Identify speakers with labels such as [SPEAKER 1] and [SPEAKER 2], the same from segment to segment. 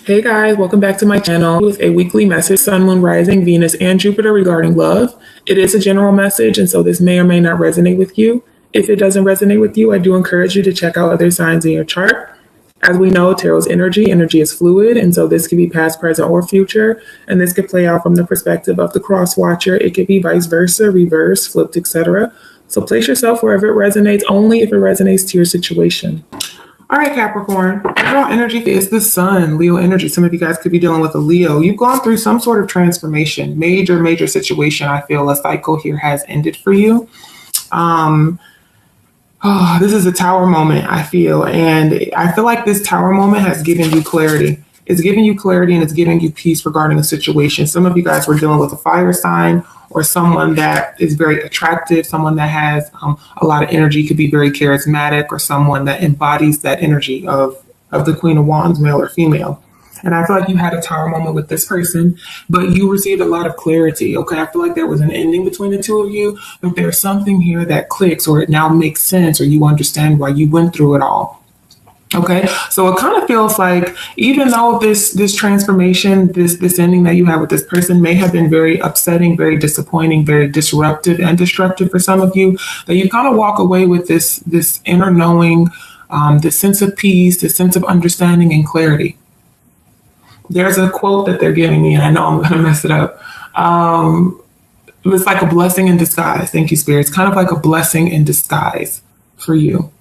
[SPEAKER 1] Hey guys, welcome back to my channel with a weekly message, Sun, Moon, Rising, Venus, and Jupiter regarding love. It is a general message, and so this may or may not resonate with you. If it doesn't resonate with you, I do encourage you to check out other signs in your chart. As we know, tarot's energy is fluid, and so this could be past, present, or future, and this could play out from the perspective of the cross watcher. It could be vice versa, reverse, flipped, etc. So place yourself wherever it resonates, only if it resonates to your situation. All right, Capricorn, overall energy is the sun, Leo energy. Some of you guys could be dealing with a Leo. You've gone through some sort of transformation, major situation. I feel a cycle here has ended for you. This is a tower moment, I feel. And I feel like this tower moment has given you clarity. It's giving you clarity and it's giving you peace regarding a situation. Some of you guys were dealing with a fire sign or someone that is very attractive, someone that has a lot of energy, could be very charismatic, or someone that embodies that energy of the Queen of Wands, male or female. And I feel like you had a tower moment with this person, but you received a lot of clarity. Okay, I feel like there was an ending between the two of you, but there's something here that clicks, or it now makes sense, or you understand why you went through it all. Okay, so it kind of feels like even though this transformation, this ending that you have with this person may have been very upsetting, very disappointing, very disruptive and destructive for some of you, that you kind of walk away with this inner knowing, this sense of peace, this sense of understanding and clarity. There's a quote that they're giving me, and I know I'm going to mess it up. It's like a blessing in disguise. Thank you, Spirit. It's kind of like a blessing in disguise for you.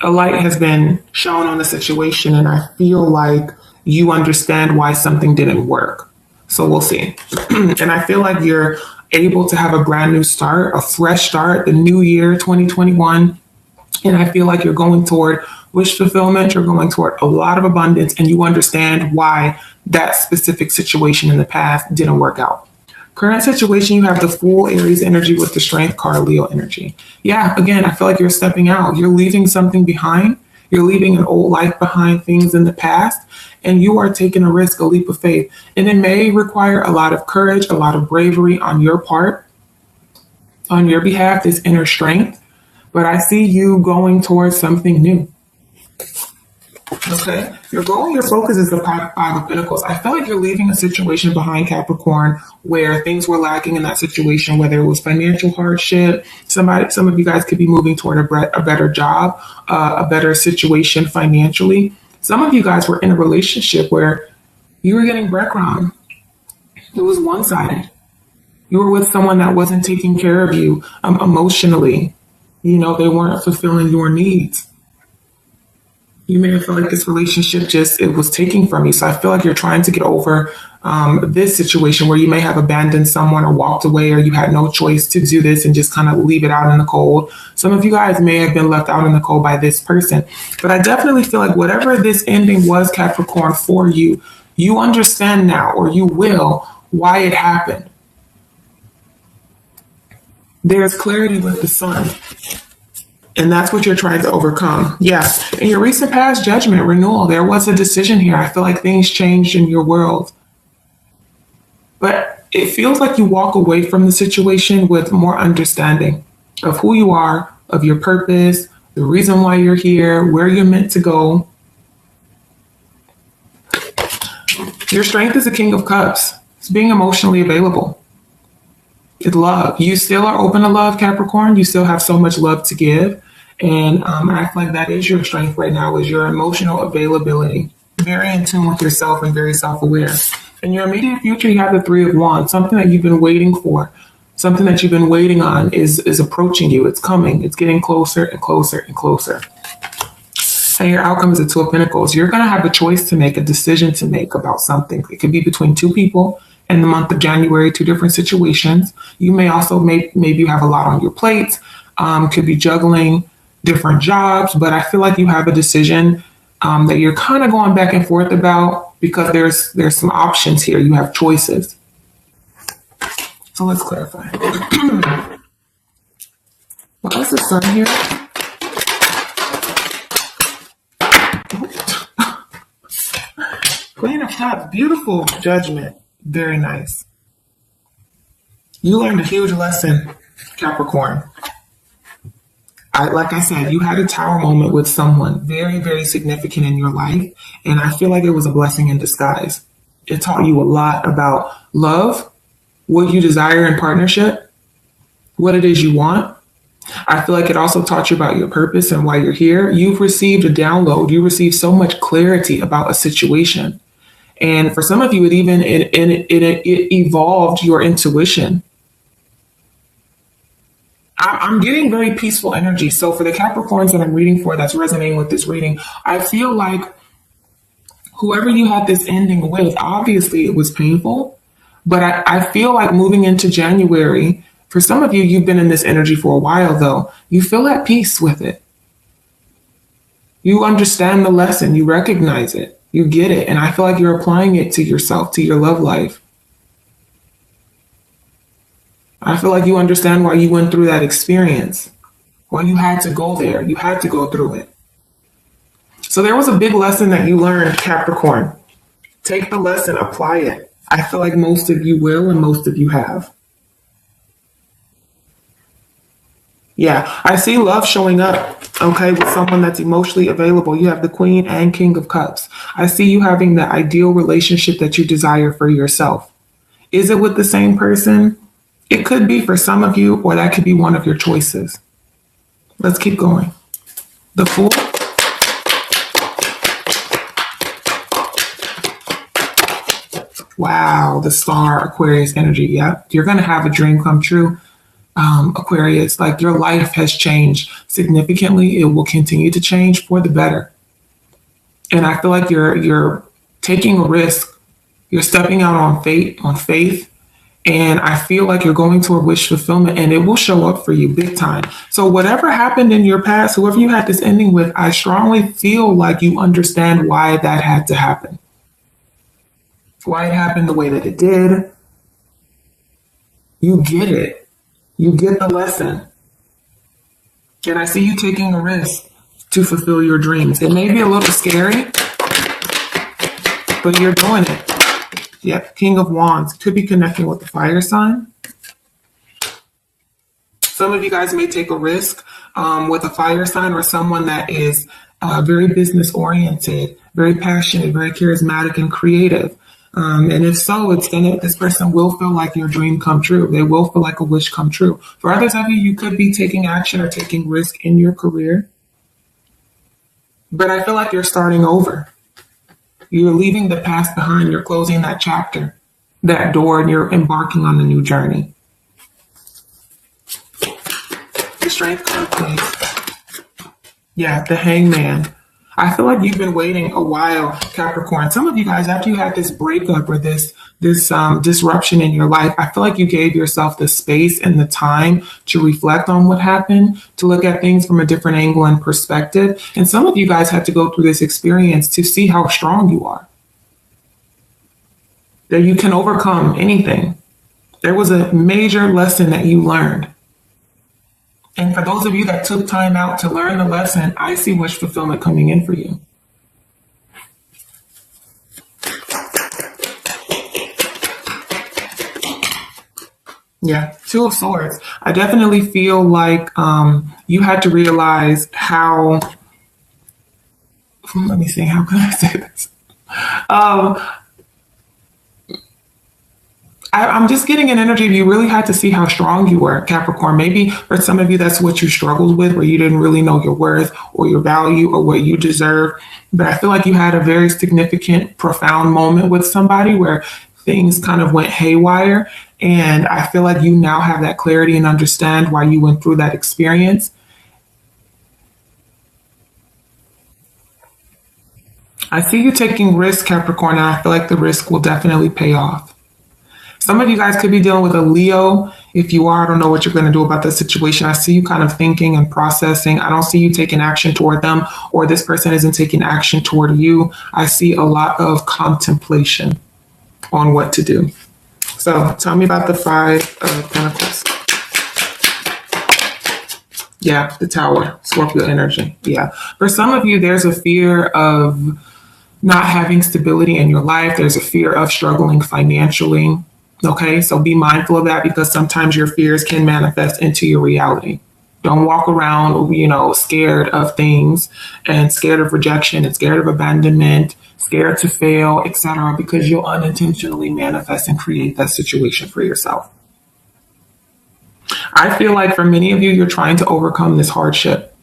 [SPEAKER 1] A light has been shown on the situation, and I feel like you understand why something didn't work. So we'll see. And I feel like you're able to have a brand new start, a fresh start, the new year, 2021. And I feel like you're going toward wish fulfillment. You're going toward a lot of abundance, and you understand why that specific situation in the past didn't work out. Current situation, you have the Fool, Aries energy with the Strength card, Leo energy. Yeah, again, I feel like you're stepping out. You're leaving something behind. You're leaving an old life behind, things in the past, and you are taking a risk, a leap of faith. And it may require a lot of courage, a lot of bravery on your part, on your behalf, this inner strength. But I see you going towards something new. Okay, your goal, your focus is the Five of Pentacles. I feel like you're leaving a situation behind, Capricorn, where things were lacking in that situation, whether it was financial hardship. Some of you guys could be moving toward a better job, a better situation financially. Some of you guys were in a relationship where you were getting breadcrumbed. It was one-sided. You were with someone that wasn't taking care of you emotionally. They weren't fulfilling your needs. You may have felt like this relationship it was taking from you. So I feel like you're trying to get over this situation where you may have abandoned someone or walked away, or you had no choice to do this and just kind of leave it out in the cold. Some of you guys may have been left out in the cold by this person. But I definitely feel like whatever this ending was, Capricorn, for you, you understand now, or you will, why it happened. There's clarity with the sun. And that's what you're trying to overcome. Yes. In your recent past, judgment, renewal, there was a decision here. I feel like things changed in your world. But it feels like you walk away from the situation with more understanding of who you are, of your purpose, the reason why you're here, where you're meant to go. Your strength is a King of Cups. It's being emotionally available. It's love. You still are open to love, Capricorn. You still have so much love to give. And I feel like that is your strength right now, is your emotional availability. Very in tune with yourself and very self-aware. In your immediate future, you have the Three of Wands, something that you've been waiting for, something that you've been waiting on is approaching you. It's coming. It's getting closer and closer and closer. And your outcome is the Two of Pentacles. You're going to have a choice to make, a decision to make about something. It could be between two people in the month of January, two different situations. You may also, maybe you have a lot on your plate, could be juggling different jobs, but I feel like you have a decision that you're kind of going back and forth about, because there's some options here. You have choices. So let's clarify. Why is the sun here? Queen of Cups, beautiful judgment. Very nice. You learned a huge lesson, Capricorn. Like I said, you had a tower moment with someone very, very significant in your life. And I feel like it was a blessing in disguise. It taught you a lot about love, what you desire in partnership, what it is you want. I feel like it also taught you about your purpose and why you're here. You've received a download. You received so much clarity about a situation. And for some of you, it evolved your intuition. I'm getting very peaceful energy. So for the Capricorns that I'm reading for, that's resonating with this reading, I feel like whoever you had this ending with, obviously it was painful, but I feel like moving into January, for some of you, you've been in this energy for a while though, you feel at peace with it. You understand the lesson, you recognize it, you get it. And I feel like you're applying it to yourself, to your love life. I feel like you understand why you went through that experience, why you had to go there, you had to go through it. So there was a big lesson that you learned, Capricorn. Take the lesson, apply it. I feel like most of you will and most of you have. Yeah, I see love showing up, okay, with someone that's emotionally available. You have the Queen and King of Cups. I see you having the ideal relationship that you desire for yourself. Is it with the same person? It could be for some of you, or that could be one of your choices. Let's keep going. The Fool. Wow, the Star, Aquarius energy. Yeah, you're going to have a dream come true. Aquarius, like your life has changed significantly. It will continue to change for the better. And I feel like you're taking a risk. You're stepping out on faith. And I feel like you're going to a wish fulfillment and it will show up for you big time. So whatever happened in your past, whoever you had this ending with, I strongly feel like you understand why that had to happen. Why it happened the way that it did. You get it. You get the lesson. And I see you taking a risk to fulfill your dreams. It may be a little scary, but you're doing it. Yep, King of Wands. Could be connecting with the fire sign. Some of you guys may take a risk with a fire sign or someone that is very business oriented, very passionate, very charismatic and creative. And if so, this person will feel like your dream come true. They will feel like a wish come true. For others of you, you could be taking action or taking risk in your career. But I feel like you're starting over. You're leaving the past behind. You're closing that chapter, that door, and you're embarking on a new journey. The Strength card, please. Yeah, the Hangman. I feel like you've been waiting a while, Capricorn. Some of you guys, after you had this breakup or this disruption in your life, I feel like you gave yourself the space and the time to reflect on what happened, to look at things from a different angle and perspective. And some of you guys had to go through this experience to see how strong you are, that you can overcome anything. There was a major lesson that you learned. And for those of you that took time out to learn the lesson, I see wish fulfillment coming in for you. Yeah, Two of Swords. I definitely feel like you had to realize how, let me see, how can I say this? I'm just getting an energy of you really had to see how strong you were, Capricorn. Maybe for some of you, that's what you struggled with, where you didn't really know your worth or your value or what you deserve. But I feel like you had a very significant, profound moment with somebody where things kind of went haywire. And I feel like you now have that clarity and understand why you went through that experience. I see you taking risks, Capricorn, and I feel like the risk will definitely pay off. Some of you guys could be dealing with a Leo. If you are, I don't know what you're going to do about the situation. I see you kind of thinking and processing. I don't see you taking action toward them, or this person isn't taking action toward you. I see a lot of contemplation on what to do. So tell me about the Five of Pentacles. Yeah, the Tower, Scorpio energy. Yeah. For some of you, there's a fear of not having stability in your life. There's a fear of struggling financially. Okay, so be mindful of that because sometimes your fears can manifest into your reality. Don't walk around, scared of things and scared of rejection and scared of abandonment, scared to fail, etc., because you'll unintentionally manifest and create that situation for yourself. I feel like for many of you, you're trying to overcome this hardship,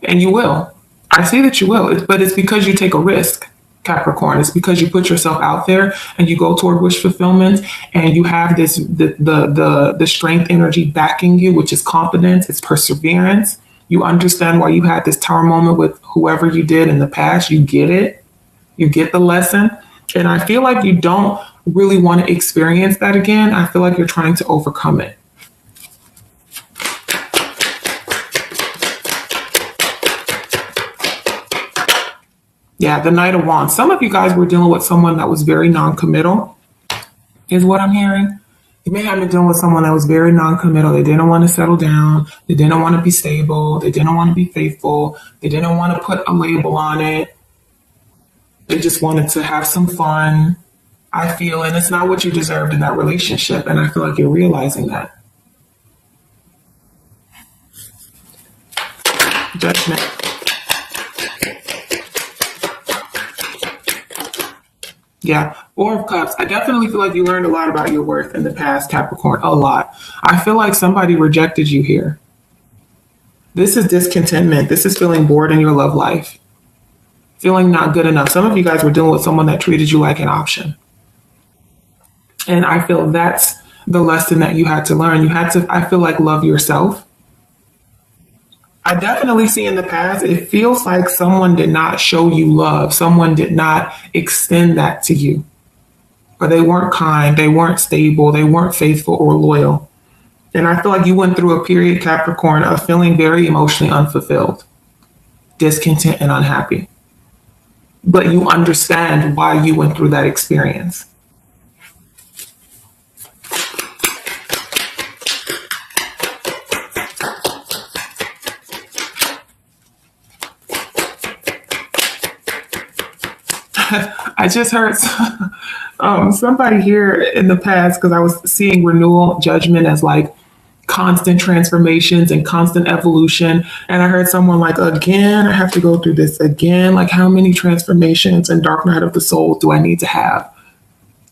[SPEAKER 1] and you will. I see that you will, but it's because you take a risk, Capricorn. It's because you put yourself out there and you go toward wish fulfillment, and you have this the strength energy backing you, which is confidence, it's perseverance. You understand why you had this tower moment with whoever you did in the past. You get it. You get the lesson. And I feel like you don't really want to experience that again. I feel like you're trying to overcome it. Yeah, the Knight of Wands. Some of you guys were dealing with someone that was very non-committal, is what I'm hearing. You may have been dealing with someone that was very non-committal. They didn't want to settle down. They didn't want to be stable. They didn't want to be faithful. They didn't want to put a label on it. They just wanted to have some fun, I feel, and it's not what you deserved in that relationship. And I feel like you're realizing that. Judgment. Yeah, Four of Cups. I definitely feel like you learned a lot about your worth in the past, Capricorn. A lot. I feel like somebody rejected you here. This is discontentment. This is feeling bored in your love life. Feeling not good enough. Some of you guys were dealing with someone that treated you like an option. And I feel that's the lesson that you had to learn. You had to, I feel like, love yourself. I definitely see in the past, it feels like someone did not show you love. Someone did not extend that to you. Or they weren't kind, they weren't stable, they weren't faithful or loyal. And I feel like you went through a period, Capricorn, of feeling very emotionally unfulfilled, discontent and unhappy. But you understand why you went through that experience. I just heard somebody here in the past, because I was seeing renewal, judgment as like constant transformations and constant evolution. And I heard someone like, again, I have to go through this again. Like, how many transformations and dark night of the soul do I need to have?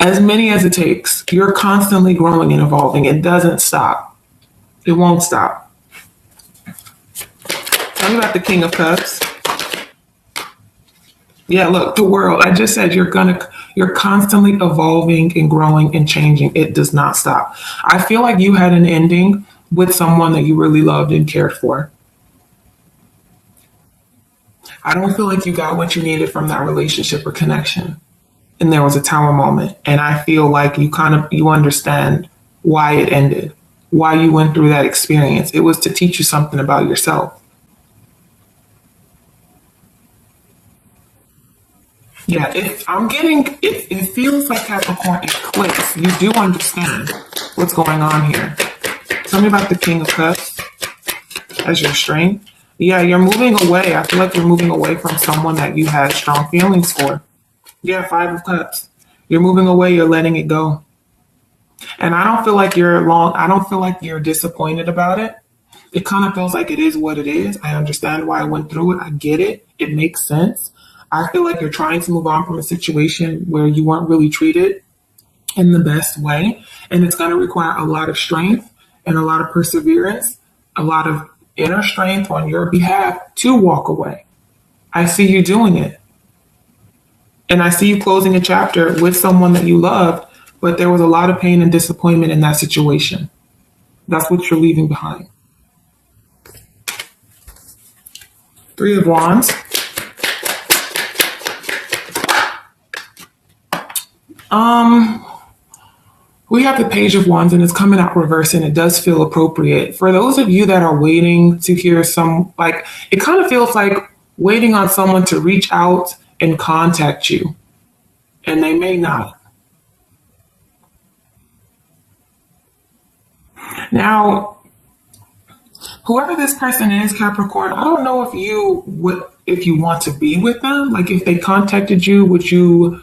[SPEAKER 1] As many as it takes. You're constantly growing and evolving. It doesn't stop. It won't stop. Tell me about the King of Cups. Yeah, look, the world. I just said you're constantly evolving and growing and changing. It does not stop. I feel like you had an ending with someone that you really loved and cared for. I don't feel like you got what you needed from that relationship or connection. And there was a tower moment. And I feel like you understand why it ended, why you went through that experience. It was to teach you something about yourself. Yeah, it feels like Capricorn, it clicks. You do understand what's going on here. Tell me about the King of Cups as your strength. Yeah, you're moving away. I feel like you're moving away from someone that you had strong feelings for. Yeah, Five of Cups. You're moving away. You're letting it go. And I don't feel like I don't feel like you're disappointed about it. It kind of feels like it is what it is. I understand why I went through it. I get it. It makes sense. I feel like you're trying to move on from a situation where you weren't really treated in the best way. And it's going to require a lot of strength and a lot of perseverance, a lot of inner strength on your behalf to walk away. I see you doing it. And I see you closing a chapter with someone that you loved, but there was a lot of pain and disappointment in that situation. That's what you're leaving behind. Three of Wands. We have the Page of Wands and it's coming out reverse and it does feel appropriate. For those of you that are waiting to hear it kind of feels like waiting on someone to reach out and contact you, and they may not. Now, whoever this person is, Capricorn, I don't know if you want to be with them. Like, if they contacted you, would you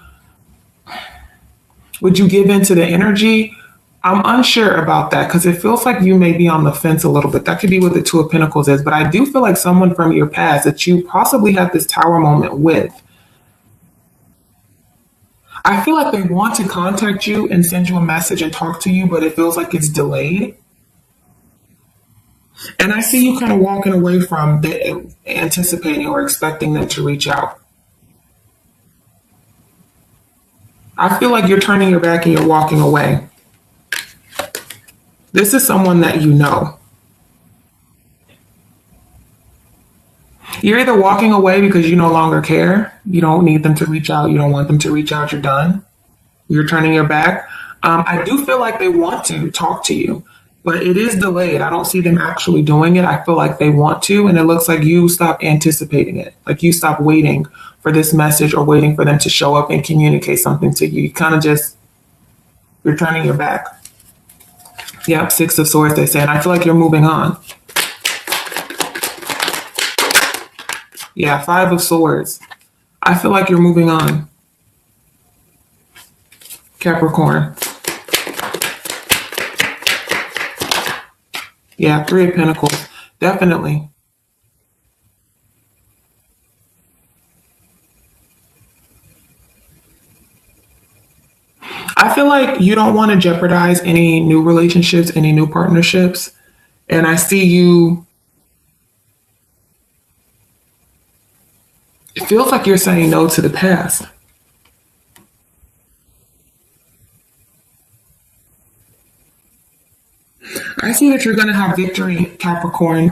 [SPEAKER 1] give into the energy? I'm unsure about that because it feels like you may be on the fence a little bit. That could be what the Two of Pentacles is, but I do feel like someone from your past that you possibly had this tower moment with. I feel like they want to contact you and send you a message and talk to you, but it feels like it's delayed. And I see you kind of walking away from anticipating or expecting them to reach out. I feel like you're turning your back and you're walking away. This is someone that you know. You're either walking away because you no longer care. You don't need them to reach out. You don't want them to reach out. You're done. You're turning your back. I do feel like they want to talk to you, but it is delayed. I don't see them actually doing it. I feel like they want to, and it looks like you stop anticipating it. Like you stop waiting for this message or waiting for them to show up and communicate something to you. You kind of just, you're turning your back. Yep, Six of Swords, they say, and I feel like you're moving on. Yeah, Five of Swords. I feel like you're moving on. Capricorn. Yeah, Three of Pentacles. Definitely. I feel like you don't want to jeopardize any new relationships, any new partnerships. And I see you, it feels like you're saying no to the past. I see that you're going to have victory, Capricorn,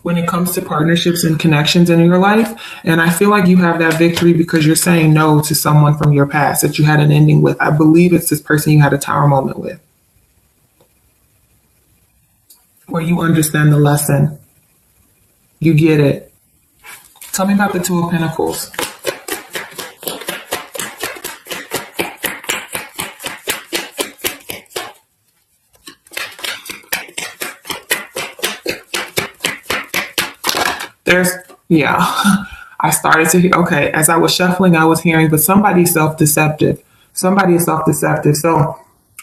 [SPEAKER 1] when it comes to partnerships and connections in your life. And I feel like you have that victory because you're saying no to someone from your past that you had an ending with. I believe it's this person you had a tower moment with, where you understand the lesson. You get it. Tell me about the Two of Pentacles. There's, yeah, I started to hear, okay, as I was shuffling, I was hearing, but somebody's self-deceptive. Somebody is self-deceptive. So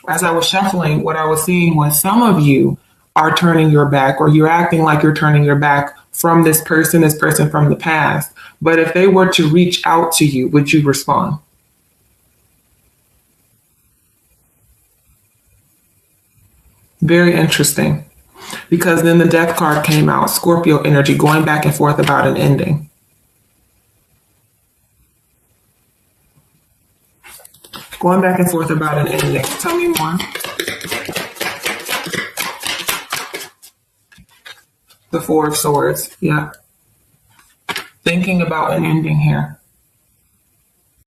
[SPEAKER 1] as I was shuffling, what I was seeing was some of you are turning your back or you're acting like you're turning your back from this person from the past. But if they were to reach out to you, would you respond? Very interesting. Because then the death card came out, Scorpio energy, going back and forth about an ending. Going back and forth about an ending. Tell me more. The Four of Swords. Yeah. Thinking about an ending here.